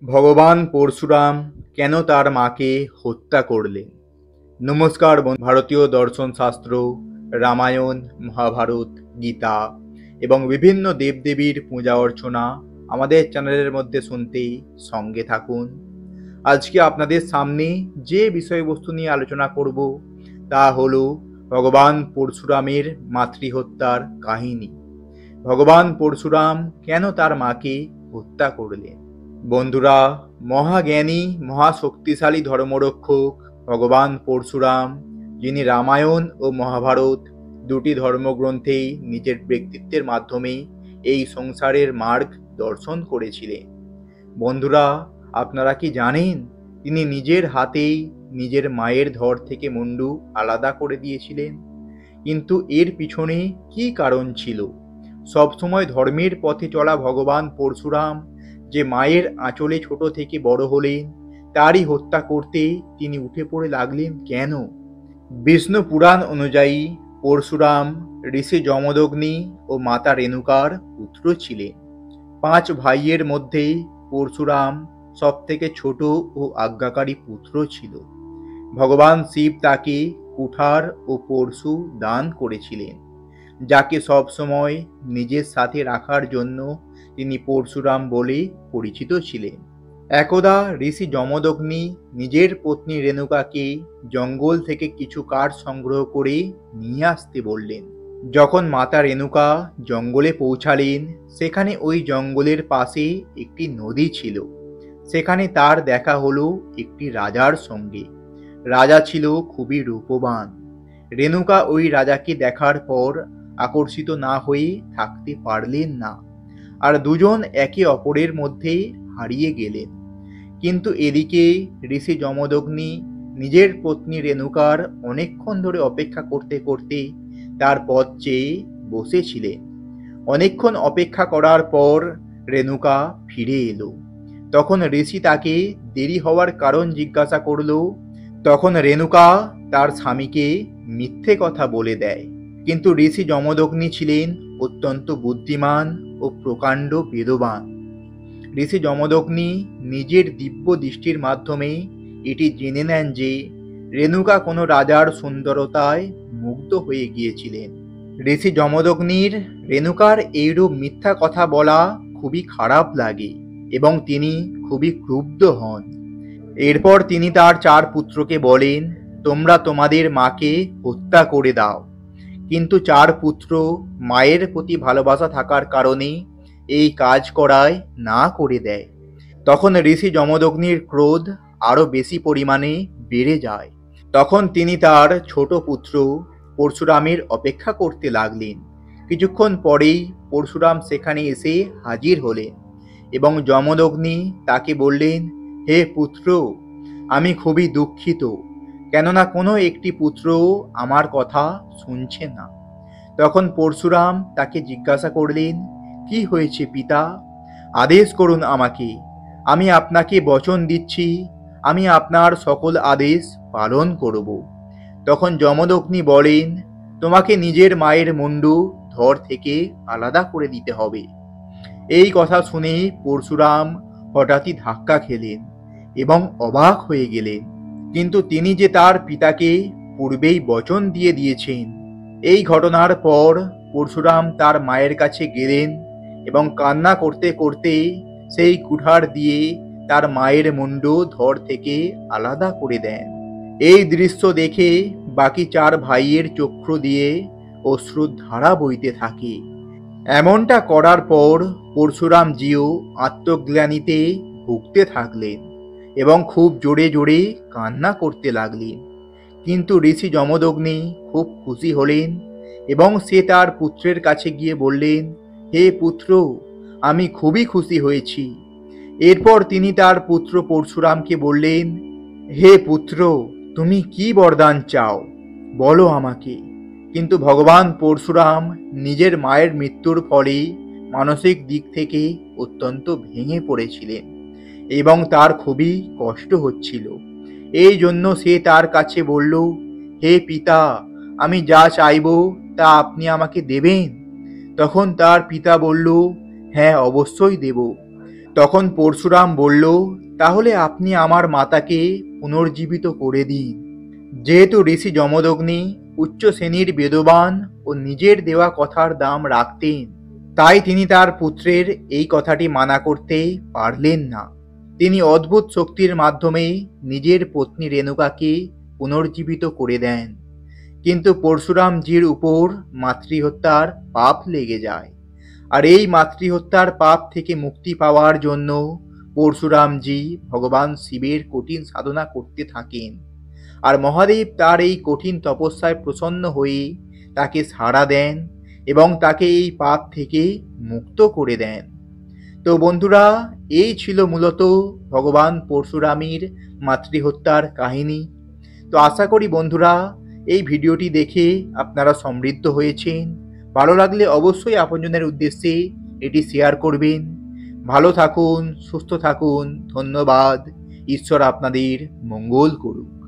ভগবান পরশুরাম কেন তার মাকে হত্যা করলেন? নমস্কার ভারতীয় দর্শন শাস্ত্র, রামায়ণ, মহাভারত, গীতা এবং বিভিন্ন দেবদেবীর পূজা অর্চনা আমাদের চ্যানেলের মধ্যে শুনতে সঙ্গে থাকুন। আজকে আপনাদের সামনে যে বিষয়বস্তু নিয়ে আলোচনা করব তা হলো ভগবান পরশুরামের মাতৃহত্যার কাহিনী। ভগবান পরশুরাম কেন তার মাকে হত্যা করলেন? বন্ধুরা, মহাজ্ঞানী মহাশক্তিশালী ধর্মরক্ষক ভগবান পরশুরাম, যিনি রামায়ণ ও মহাভারত দুটি ধর্মগ্রন্থেই নিজের ব্যক্তিত্বের মাধ্যমে এই সংসারের মার্গ দর্শন করেছিলেন। বন্ধুরা, আপনারা কি জানেন তিনি নিজের হাতেই নিজের মায়ের ধর থেকে মুন্ডু আলাদা করে দিয়েছিলেন? কিন্তু এর পিছনে কি কারণ ছিল? সবসময় ধর্মের পথে চলা ভগবান পরশুরাম যে মায়ের আঁচলে ছোট থেকে বড় হলেন, তারই হত্যা করতে তিনি উঠে পড়ে লাগলেন কেন? বিষ্ণু পুরাণ অনুযায়ী পরশুরাম ঋষি যমদগ্নি ও মাতা রেণুকার পুত্র ছিলেন। 5 ভাইয়ের মধ্যে পরশুরাম সব থেকে ছোট ও আজ্ঞাকারী পুত্র ছিল। ভগবান শিব তাকে কুঠার ও পরশু দান করেছিলেন, যাকে সবসময় নিজের সাথে রাখার জন্য তিনি পরশুরাম বলে পরিচিত ছিলেন। একদা ঋষি যমদগ্নি নিজের পত্নী রেণুকাকে জঙ্গল থেকে কিছু কাঠ সংগ্রহ করে নিয়ে আসতে বললেন। যখন মাতা রেণুকা জঙ্গলে পৌঁছালেন, সেখানে ওই জঙ্গলের পাশে একটি নদী ছিল। সেখানে তার দেখা হলো একটি রাজার সঙ্গে। রাজা ছিল খুবই রূপবান। রেণুকা ওই রাজাকে দেখার পর আকর্ষিত না হয়ে থাকতে পারলেন না, আর দুজন একে অপরের মধ্যে হারিয়ে গেলেন। কিন্তু এদিকে ঋষি যমদগ্নি নিজের পত্নী রেণুকার অনেকক্ষণ ধরে অপেক্ষা করতে করতে তার পথ চেয়ে বসেছিলেন। অনেকক্ষণ অপেক্ষা করার পর রেণুকা ফিরে এলো। তখন ঋষি তাকে দেরি হওয়ার কারণ জিজ্ঞাসা করল। তখন রেণুকা তার স্বামীকে মিথ্যে কথা বলে দেয়। কিন্তু ঋষি যমদগ্নি ছিলেন অত্যন্ত বুদ্ধিমান ও প্রকাণ্ড বেদবান। ঋষি যমদগ্নি নিজের দিব্য দৃষ্টির মাধ্যমে এটি জেনে নেন যে রেণুকা কোনো রাজার সুন্দরতায় মুগ্ধ হয়ে গিয়েছিলেন। ঋষি যমদগ্নির রেণুকার এইরূপ মিথ্যা কথা বলা খুবই খারাপ লাগে এবং তিনি খুবই ক্রুদ্ধ হন। এরপর তিনি তার 4 পুত্রকে বলেন, তোমরা তোমাদের মাকে হত্যা করে দাও। কিন্তু 4 পুত্র মায়ের প্রতি ভালোবাসা থাকার কারণে এই কাজ করায় না করে দেয়। তখন ঋষি যমদগ্নির ক্রোধ আরো বেশি পরিমাণে বেড়ে যায়। তখন তিনি তার ছোট পুত্র পরশুরামের অপেক্ষা করতে লাগলেন। কিছুক্ষণ পরেই পরশুরাম সেখানে এসে হাজির হলেন এবং যমদগ্নি তাকে বললেন, হে পুত্র, আমি খুবই দুঃখিত, কেননা কোনো একটি পুত্র আমার কথা শুনছে না। তখন পরশুরাম তাকে জিজ্ঞাসা করলেন, কি হয়েছে পিতা? আদেশ করুন আমাকে। আমি আপনাকে বচন দিচ্ছি, আমি আপনার সকল আদেশ পালন করব। তখন যমদগ্নি বলেন, তোমাকে নিজের মায়ের মুন্ডু ধর থেকে আলাদা করে দিতে হবে। এই কথা শুনে পরশুরাম হঠাৎই ধাক্কা খেলেন এবং অবাক হয়ে গেলেন। কিন্তু তিনি যে তার পিতাকে পূর্বেই বচন দিয়ে দিয়েছেন। এই ঘটনার পর পরশুরাম তার মায়ের কাছে গেলেন এবং কান্না করতে করতে সেই কুঠার দিয়ে তার মায়ের মুন্ডু ধর থেকে আলাদা করে দেন। এই দৃশ্য দেখে বাকি 4 ভাইয়ের চক্ষু দিয়ে অশ্রুর ধারা বইতে থাকে। এমনটা করার পর পরশুরাম জিও আত্মগ্লানিতে ভুগতে থাকলেন এবং খুব জোরে জোরে কান্না করতে লাগলেন। কিন্তু ঋষি যমদগ্নি খুব খুশি হলেন এবং সে তার পুত্রের কাছে গিয়ে বললেন, হে পুত্র, আমি খুবই খুশি হয়েছি। এরপর তিনি তার পুত্র পরশুরামকে বললেন, হে পুত্র, তুমি কি বরদান চাও, বলো আমাকে। কিন্তু ভগবান পরশুরাম নিজের মায়ের মৃত্যুর ফলে মানসিক দিক থেকে অত্যন্ত ভেঙে পড়েছিলেন এবং তার খুবই কষ্ট হচ্ছিল। এই জন্য সে তার কাছে বলল, হে পিতা, আমি যা চাইব তা আপনি আমাকে দেবেন? তখন তার পিতা বলল, হ্যাঁ, অবশ্যই দেব। তখন পরশুরাম বলল, তাহলে আপনি আমার মাতাকে পুনর্জীবিত করে দিন। যেহেতু ঋষি যমদগ্নি উচ্চ শ্রেণীর বেদবান ও নিজের দেওয়া কথার দাম রাখতেন, তাই তিনি তার পুত্রের এই কথাটি মানা করতে পারলেন না। তিনি অদ্ভুত শক্তির মাধ্যমে নিজের পত্নী রেণুকাকে পুনর্জীবিত করে দেন, কিন্তু পরশুরামজির উপর মাতৃহত্যার পাপ লেগে যায়। আর এই মাতৃহত্যার পাপ থেকে মুক্তি পাওয়ার জন্য পরশুরামজি ভগবান শিবের কঠিন সাধনা করতে থাকেন। আর মহাদেব তার এই কঠিন তপস্যায় প্রসন্ন হয়ে তাকে সাড়া দেন এবং তাকে এই পাপ থেকে মুক্ত করে দেন। তো বন্ধুরা, এই ছিল মূলত ভগবান পরশুরামের মাতৃহত্যার কাহিনী। তো আশা করি বন্ধুরা এই ভিডিওটি দেখে আপনারা সমৃদ্ধ হয়েছেন। ভালো লাগলে অবশ্যই আপনজনের উদ্দেশ্যে এটি শেয়ার করবেন। ভালো থাকুন, সুস্থ থাকুন। ধন্যবাদ। ঈশ্বর আপনাদের মঙ্গল করুন।